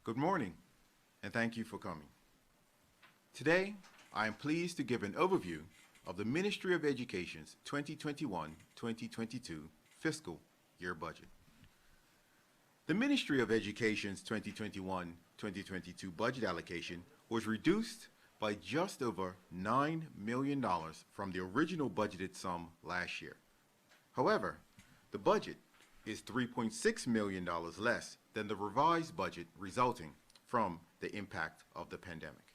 Good morning, and thank you for coming. Today, I am pleased to give an overview of the Ministry of Education's 2021-2022 fiscal year budget. The Ministry of Education's 2021-2022 budget allocation was reduced by just over $9 million from the original budgeted sum last year. However, the budget is $3.6 million less than the revised budget resulting from the impact of the pandemic.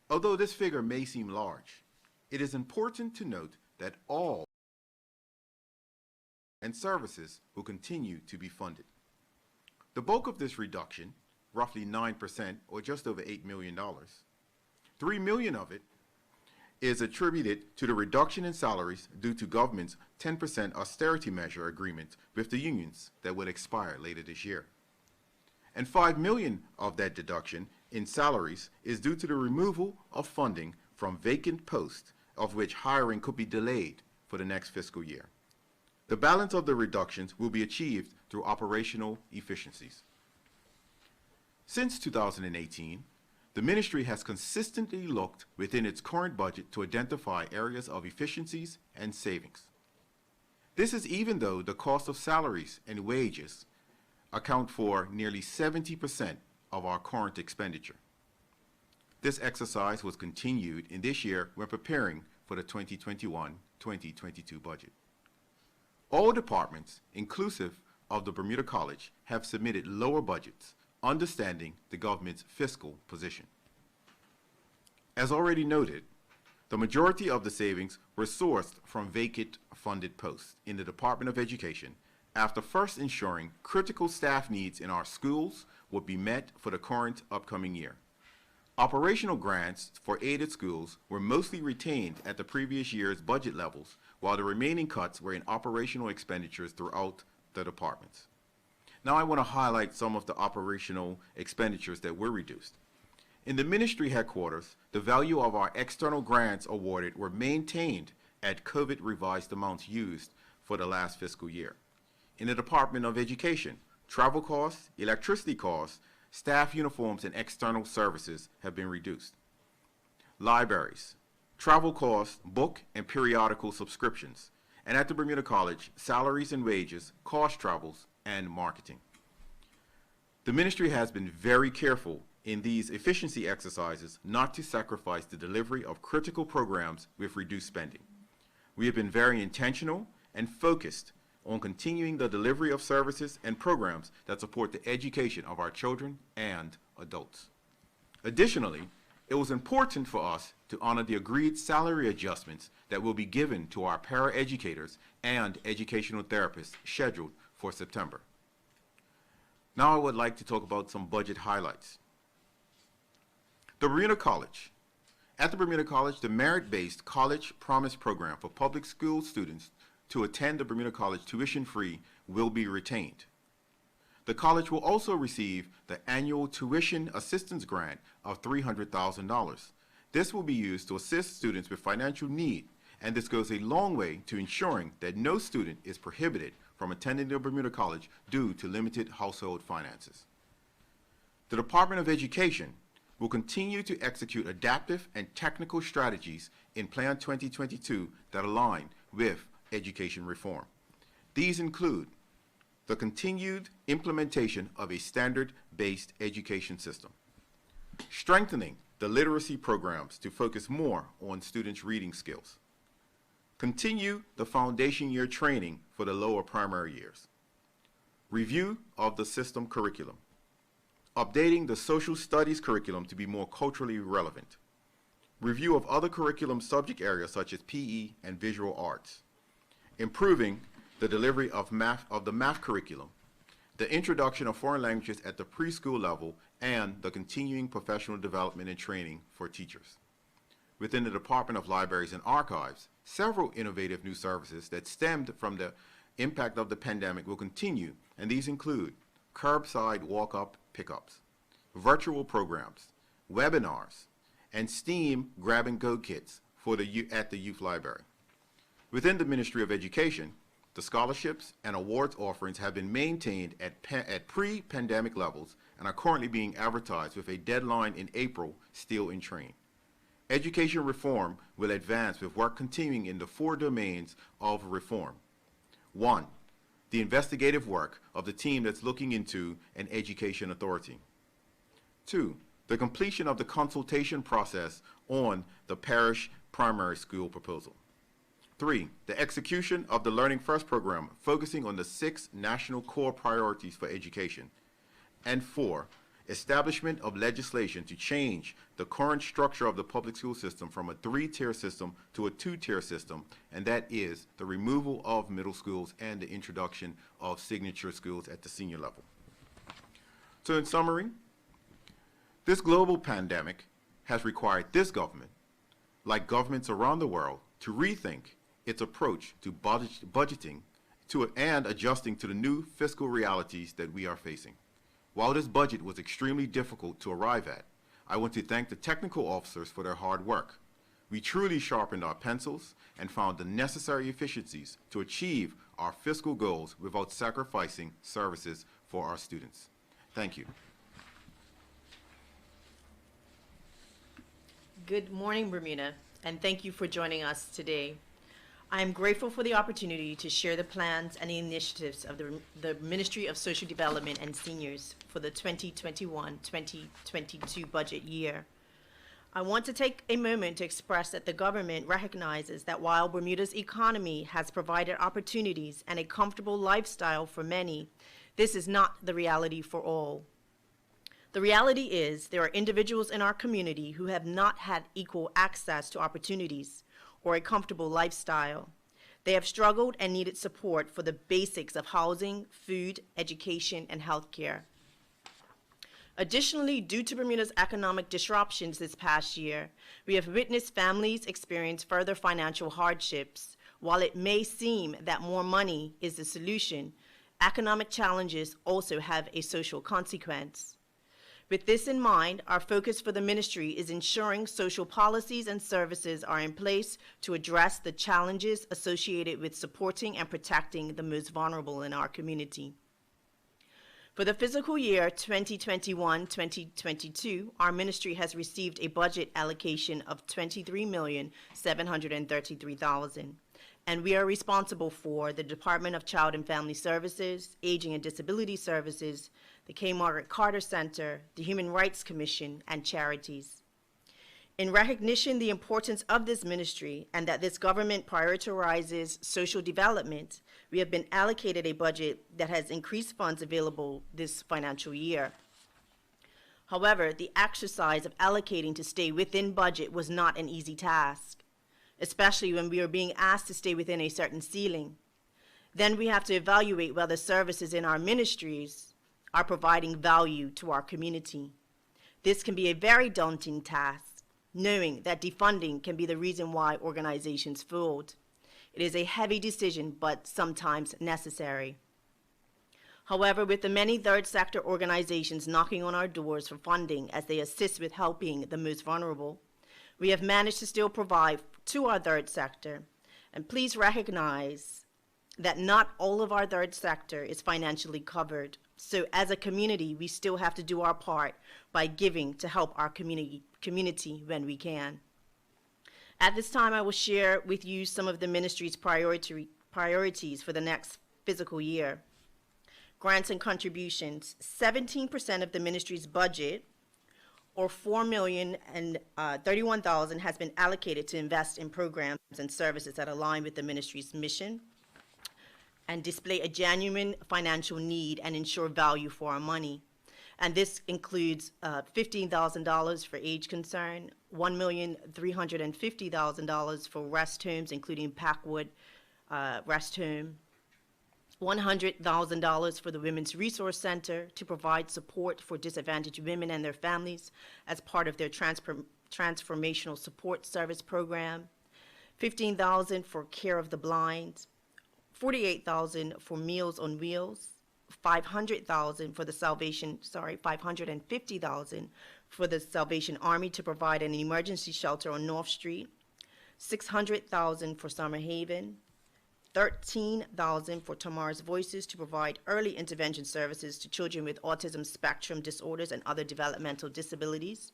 Although this figure may seem large, it is important to note that all and services will continue to be funded. The bulk of this reduction, roughly 9% or just over $8 million, $3 million of it is attributed to the reduction in salaries due to government's 10% austerity measure agreement with the unions that will expire later this year. And $5 million of that deduction in salaries is due to the removal of funding from vacant posts, of which hiring could be delayed for the next fiscal year. The balance of the reductions will be achieved through operational efficiencies. Since 2018, the ministry has consistently looked within its current budget to identify areas of efficiencies and savings. This is even though the cost of salaries and wages account for nearly 70% of our current expenditure. This exercise was continued in this year when preparing for the 2021-2022 budget. All departments, inclusive of the Bermuda College, have submitted lower budgets, understanding the government's fiscal position. As already noted, the majority of the savings were sourced from vacant funded posts in the Department of Education after first ensuring critical staff needs in our schools would be met for the current upcoming year. Operational grants for aided schools were mostly retained at the previous year's budget levels, while the remaining cuts were in operational expenditures throughout the departments. Now I want to highlight some of the operational expenditures that were reduced. In the ministry headquarters, the value of our external grants awarded were maintained at COVID revised amounts used for the last fiscal year. In the Department of Education, travel costs, electricity costs, staff uniforms, and external services have been reduced. Libraries, travel costs, book and periodical subscriptions, and at the Bermuda College, salaries and wages, cost travels, and marketing. The ministry has been very careful in these efficiency exercises not to sacrifice the delivery of critical programs with reduced spending. We have been very intentional and focused on continuing the delivery of services and programs that support the education of our children and adults. Additionally, it was important for us to honor the agreed salary adjustments that will be given to our paraeducators and educational therapists scheduled for September. Now I would like to talk about some budget highlights. The Bermuda College. At the Bermuda College, the merit-based College Promise Program for public school students to attend the Bermuda College tuition-free will be retained. The college will also receive the annual tuition assistance grant of $300,000. This will be used to assist students with financial need, and this goes a long way to ensuring that no student is prohibited from attending the Bermuda College due to limited household finances. The Department of Education will continue to execute adaptive and technical strategies in Plan 2022 that align with education reform. These include the continued implementation of a standard-based education system, strengthening the literacy programs to focus more on students' reading skills, continue the foundation year training for the lower primary years, review of the system curriculum, updating the social studies curriculum to be more culturally relevant, review of other curriculum subject areas such as PE and visual arts, improving the delivery of the math curriculum, the introduction of foreign languages at the preschool level, and the continuing professional development and training for teachers. Within the Department of Libraries and Archives, several innovative new services that stemmed from the impact of the pandemic will continue, and these include curbside walk-up pickups, virtual programs, webinars, and STEAM grab-and-go kits for at the youth library. Within the Ministry of Education, The scholarships and awards offerings have been maintained at pre-pandemic levels and are currently being advertised with a deadline in April still in train. Education reform will advance with work continuing in the 4 domains of reform. 1, the investigative work of the team that's looking into an education authority. 2, the completion of the consultation process on the parish primary school proposal. 3, the execution of the Learning First program, focusing on the 6 national core priorities for education. And 4, establishment of legislation to change the current structure of the public school system from a 3-tier system to a 2-tier system, and that is the removal of middle schools and the introduction of signature schools at the senior level. So in summary, this global pandemic has required this government, like governments around the world, to rethink its approach to budgeting and adjusting to the new fiscal realities that we are facing. While this budget was extremely difficult to arrive at, I want to thank the technical officers for their hard work. We truly sharpened our pencils and found the necessary efficiencies to achieve our fiscal goals without sacrificing services for our students. Thank you. Good morning, Bermuda, and thank you for joining us today. I am grateful for the opportunity to share the plans and the initiatives of the Ministry of Social Development and Seniors for the 2021-2022 budget year. I want to take a moment to express that the government recognizes that while Bermuda's economy has provided opportunities and a comfortable lifestyle for many, this is not the reality for all. The reality is there are individuals in our community who have not had equal access to opportunities or a comfortable lifestyle. They have struggled and needed support for the basics of housing, food, education, and healthcare. Additionally, due to Bermuda's economic disruptions this past year, we have witnessed families experience further financial hardships. While it may seem that more money is the solution, economic challenges also have a social consequence. With this in mind, our focus for the ministry is ensuring social policies and services are in place to address the challenges associated with supporting and protecting the most vulnerable in our community. For the fiscal year 2021-2022, our ministry has received a budget allocation of $23,733,000, and we are responsible for the Department of Child and Family Services, Aging and Disability Services, the K. Margaret Carter Center, the Human Rights Commission, and charities. In recognition of the importance of this ministry and that this government prioritizes social development, we have been allocated a budget that has increased funds available this financial year. However, the exercise of allocating to stay within budget was not an easy task, especially when we are being asked to stay within a certain ceiling. Then we have to evaluate whether services in our ministries are providing value to our community. This can be a very daunting task, knowing that defunding can be the reason why organizations fold. It is a heavy decision, but sometimes necessary. However, with the many third sector organizations knocking on our doors for funding as they assist with helping the most vulnerable, we have managed to still provide to our third sector. And please recognize that not all of our third sector is financially covered. So as a community, we still have to do our part by giving to help our community when we can. At this time, I will share with you some of the ministry's priorities for the next fiscal year. Grants and contributions. 17% of the ministry's budget, or $4,031,000, has been allocated to invest in programs and services that align with the ministry's mission and display a genuine financial need and ensure value for our money. And this includes $15,000 for age concern, $1,350,000 for rest homes, including Packwood Rest Home, $100,000 for the Women's Resource Center to provide support for disadvantaged women and their families as part of their transformational support service program, $15,000 for care of the blind, $48,000 for Meals on Wheels, $550,000 for the Salvation Army to provide an emergency shelter on North Street, $600,000 for Summer Haven, $13,000 for Tamar's Voices to provide early intervention services to children with autism spectrum disorders and other developmental disabilities.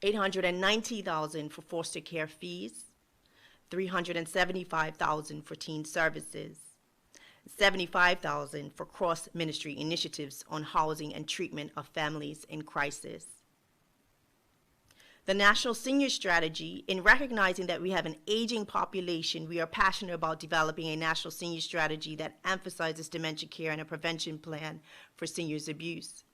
$890,000 for foster care fees. $375,000 for teen services. $75,000 for cross-ministry initiatives on housing and treatment of families in crisis. The National Senior Strategy, in recognizing that we have an aging population, we are passionate about developing a national senior strategy that emphasizes dementia care and a prevention plan for seniors' abuse.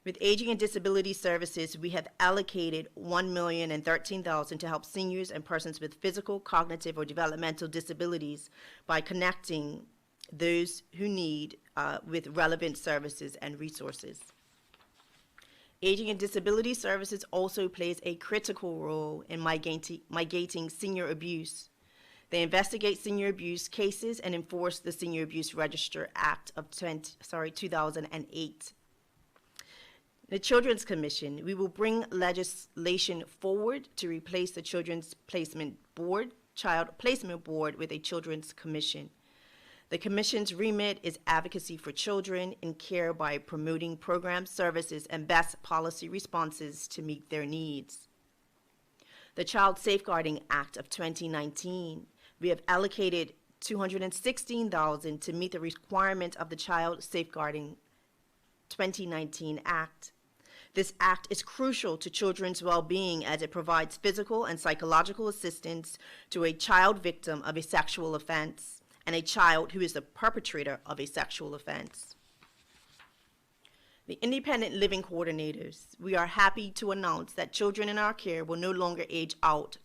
With Aging and Disability Services, we have allocated $1,013,000 to help seniors and persons with physical, cognitive, or developmental disabilities by connecting those who need with relevant services and resources. Aging and Disability Services also plays a critical role in mitigating senior abuse. They investigate senior abuse cases and enforce the Senior Abuse Register Act of 2008. The Children's Commission, we will bring legislation forward to replace the Children's Placement Board, Child Placement Board, with a Children's Commission. The Commission's remit is advocacy for children in care by promoting programs, services, and best policy responses to meet their needs. The Child Safeguarding Act of 2019, we have allocated $216,000 to meet the requirement of the Child Safeguarding 2019 Act. This act is crucial to children's well-being as it provides physical and psychological assistance to a child victim of a sexual offense and a child who is the perpetrator of a sexual offense. The Independent Living Coordinators, we are happy to announce that children in our care will no longer age out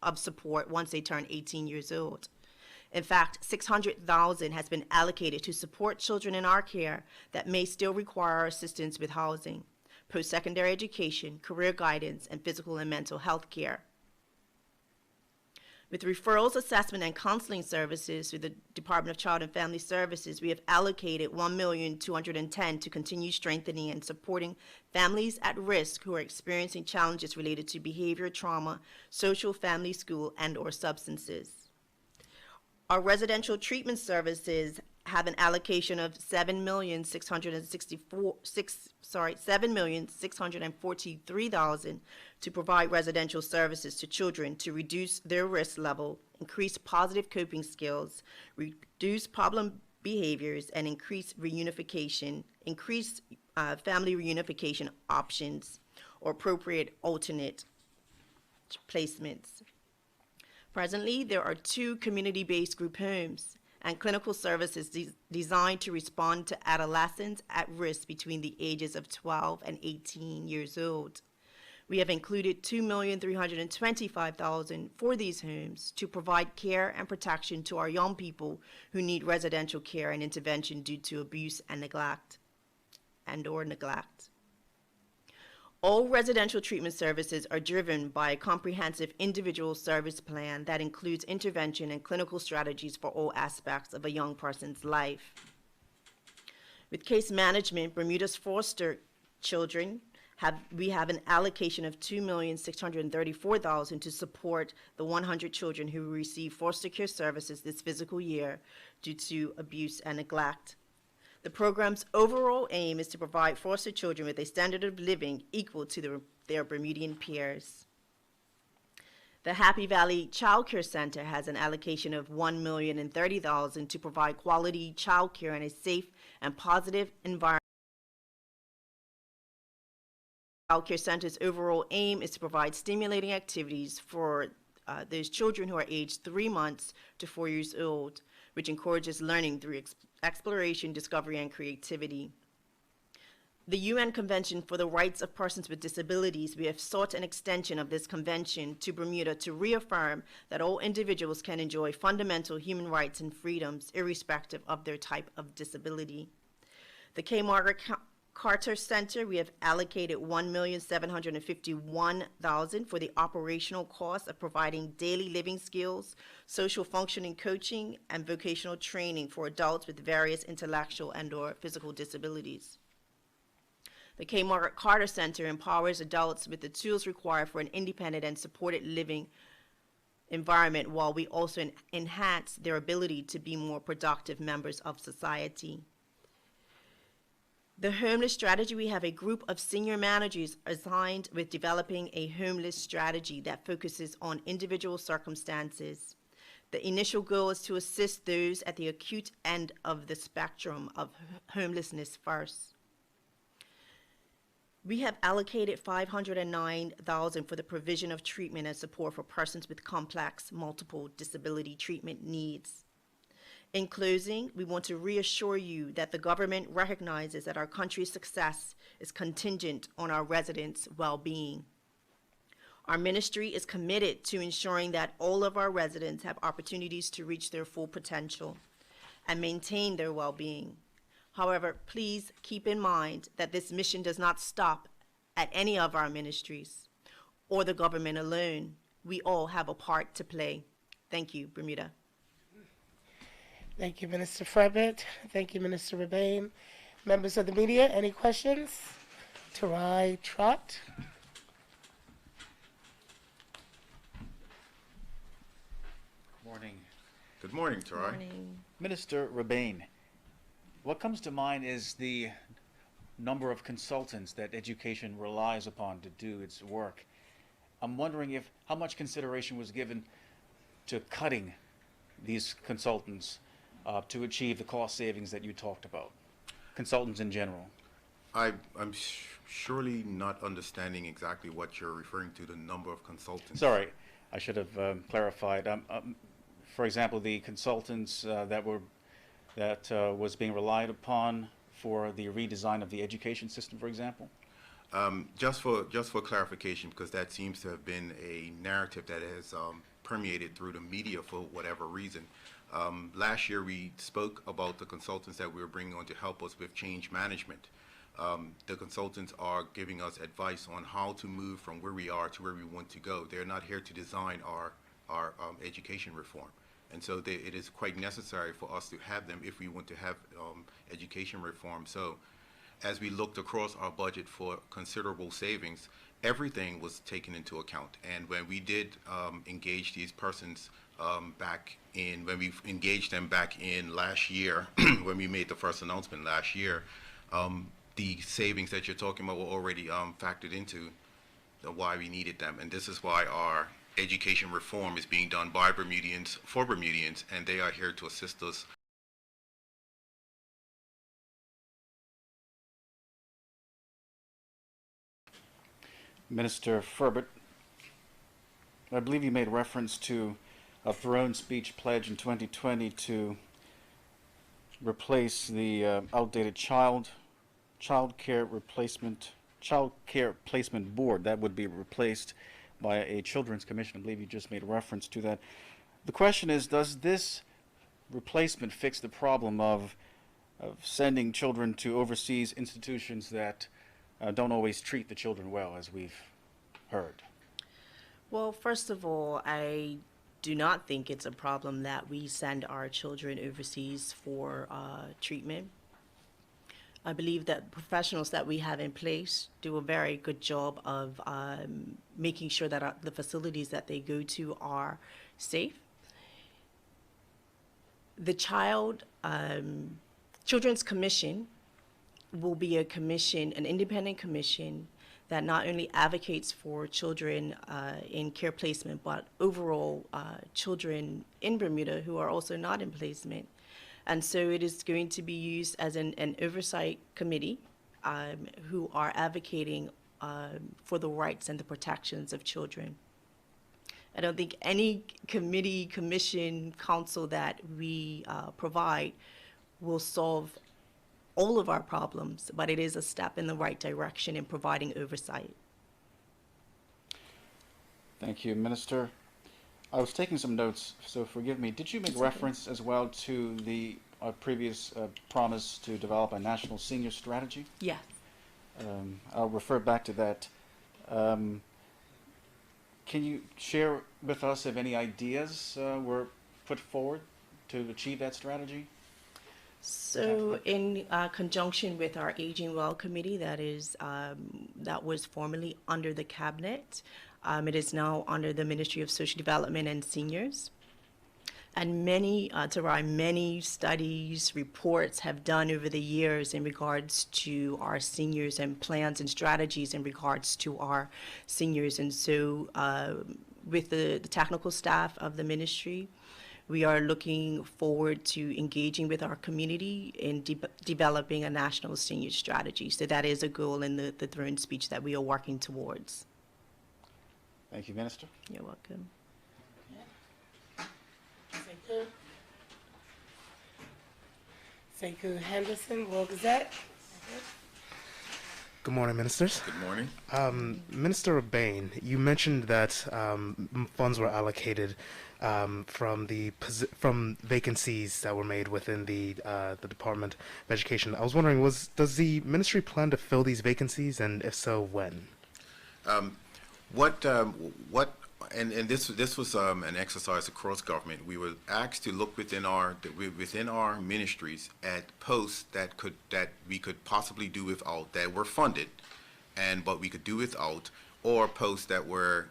of support once they turn 18 years old. In fact, $600,000 has been allocated to support children in our care that may still require assistance with housing, post-secondary education, career guidance, and physical and mental health care. With referrals, assessment, and counseling services through the Department of Child and Family Services, we have allocated $1,210,000 to continue strengthening and supporting families at risk who are experiencing challenges related to behavior, trauma, social, family, school, and/or substances. Our residential treatment services have an allocation of $7,643,000 to provide residential services to children to reduce their risk level, increase positive coping skills, reduce problem behaviors, and increase family reunification options or appropriate alternate placements. Presently, there are 2 community-based group homes and clinical services designed to respond to adolescents at risk between the ages of 12 and 18 years old. We have included $2,325,000 for these homes to provide care and protection to our young people who need residential care and intervention due to abuse and neglect. All residential treatment services are driven by a comprehensive individual service plan that includes intervention and clinical strategies for all aspects of a young person's life. With case management, Bermuda's foster children, we have an allocation of $2,634,000 to support the 100 children who receive foster care services this fiscal year due to abuse and neglect. The program's overall aim is to provide foster children with a standard of living equal to their Bermudian peers. The Happy Valley Child Care Center has an allocation of $1,030,000 to provide quality child care in a safe and positive environment. The Child Care Center's overall aim is to provide stimulating activities for those children who are aged 3 months to 4 years old, which encourages learning through exploration, discovery, and creativity. The UN Convention for the Rights of Persons with Disabilities, we have sought an extension of this convention to Bermuda to reaffirm that all individuals can enjoy fundamental human rights and freedoms irrespective of their type of disability. The K. Margaret Carter Center, we have allocated $1,751,000 for the operational costs of providing daily living skills, social functioning coaching, and vocational training for adults with various intellectual and/or physical disabilities. The K. Margaret Carter Center empowers adults with the tools required for an independent and supported living environment while we also enhance their ability to be more productive members of society. The homeless strategy, we have a group of senior managers assigned with developing a homeless strategy that focuses on individual circumstances. The initial goal is to assist those at the acute end of the spectrum of homelessness first. We have allocated $509,000 for the provision of treatment and support for persons with complex multiple disability treatment needs. In closing, we want to reassure you that the government recognizes that our country's success is contingent on our residents' well-being. Our ministry is committed to ensuring that all of our residents have opportunities to reach their full potential and maintain their well-being. However, please keep in mind that this mission does not stop at any of our ministries or the government alone. We all have a part to play. Thank you, Bermuda. Thank you, Minister Furbert. Thank you, Minister Rabain. Members of the media, any questions? Tarai Trott. Morning. Good morning, Tarai. Minister Rabain, what comes to mind is the number of consultants that education relies upon to do its work. I'm wondering how much consideration was given to cutting these consultants to achieve the cost savings that you talked about, consultants in general. I'm surely not understanding exactly what you're referring to, the number of consultants. Sorry, I should have clarified. For example, the consultants that was being relied upon for the redesign of the education system, for example? Just for clarification, because that seems to have been a narrative that has permeated through the media for whatever reason. Last year we spoke about the consultants that we were bringing on to help us with change management. The consultants are giving us advice on how to move from where we are to where we want to go. They're not here to design our education reform. And so it is quite necessary for us to have them if we want to have education reform. So as we looked across our budget for considerable savings, everything was taken into account. And when we did engage these persons when we engaged them back in last year, when we made the first announcement last year, the savings that you're talking about were already factored into why we needed them. And this is why our education reform is being done by Bermudians for Bermudians, and they are here to assist us. Minister Furbert, I believe you made reference to a throne speech pledge in 2020 to replace the outdated child care placement board. That would be replaced by a children's commission. I believe you just made reference to that. The question is, does this replacement fix the problem of sending children to overseas institutions that don't always treat the children well, as we've heard? Well, first of all, I do not think it's a problem that we send our children overseas for treatment. I believe that professionals that we have in place do a very good job of making sure that the facilities that they go to are safe. The Children's Commission will be a commission, an independent commission that not only advocates for children in care placement, but overall children in Bermuda who are also not in placement. And so it is going to be used as an oversight committee who are advocating for the rights and the protections of children. I don't think any committee, commission, council that we provide will solve all of our problems, but it is a step in the right direction in providing oversight. Thank you, Minister. I was taking some notes, so forgive me. Did you make reference as well to the previous promise to develop a national senior strategy? Yes. I'll refer back to that. Can you share with us if any ideas were put forward to achieve that strategy? So in conjunction with our Aging Well Committee that was formerly under the Cabinet, It is now under the Ministry of Social Development and Seniors. And many studies, reports have done over the years in regards to our seniors and plans and strategies in regards to our seniors. And so with the technical staff of the ministry, we are looking forward to engaging with our community in developing a national senior strategy. So that is a goal in the throne speech that we are working towards. Thank you, Minister. You're welcome. Sekou Henderson, World Gazette. Good morning, ministers. Good morning. Minister Rabain, you mentioned that funds were allocated from vacancies that were made within the Department of Education. I was wondering, does the ministry plan to fill these vacancies, and if so, when? And this was an exercise across government. We were asked to look within our ministries at posts that we could possibly do without, that were funded, but we could do without, or posts that were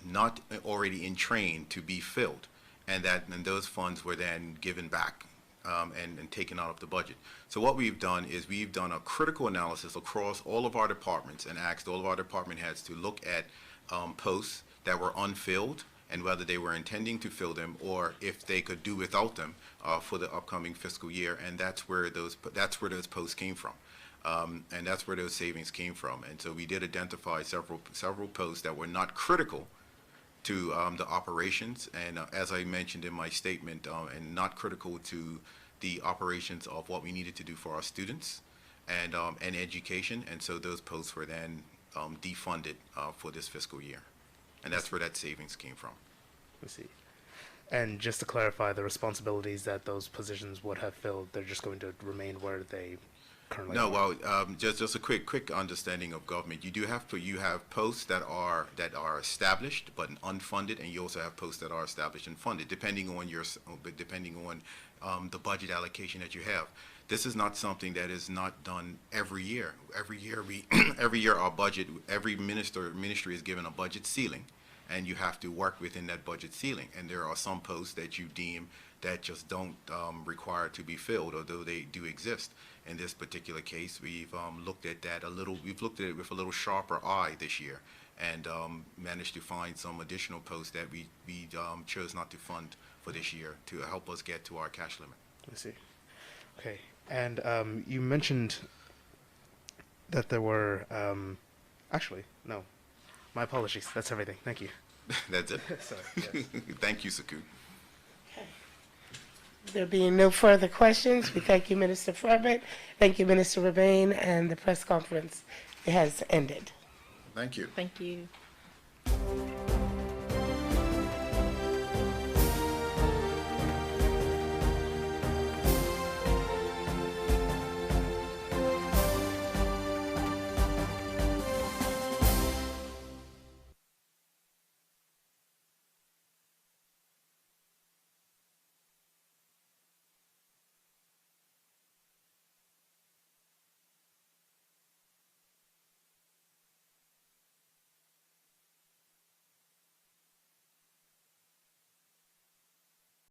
not already in train to be filled, and those funds were then given back and taken out of the budget. So what we've done is we've done a critical analysis across all of our departments and asked all of our department heads to look at posts that were unfilled and whether they were intending to fill them or if they could do without them for the upcoming fiscal year, and that's where those posts came from, and that's where those savings came from. And so we did identify several posts that were not critical to the operations, and as I mentioned in my statement, and not critical to the operations of what we needed to do for our students and education, and so those posts were then defunded for this fiscal year. And that's where that savings came from. I see. And just to clarify, the responsibilities that those positions would have filled, they're just going to remain where they currently are? No, well, just a quick understanding of government. You have posts that are established but unfunded, and you also have posts that are established and funded, depending on the budget allocation that you have. This is not something that is not done every year. Every year our budget, every ministry is given a budget ceiling, and you have to work within that budget ceiling. And there are some posts that you deem that just don't require to be filled, although they do exist. In this particular case, we've looked at that a little. We've looked at it with a little sharper eye this year, and managed to find some additional posts that we chose not to fund for this year to help us get to our cash limit. I see. Okay. And you mentioned that there were, actually, no, my apologies. That's everything. Thank you. That's it. Sorry. Yes. Thank you, Sekou. There being no further questions, we thank you, Minister Furbert. Thank you, Minister Rabain, and the press conference has ended. Thank you. Thank you.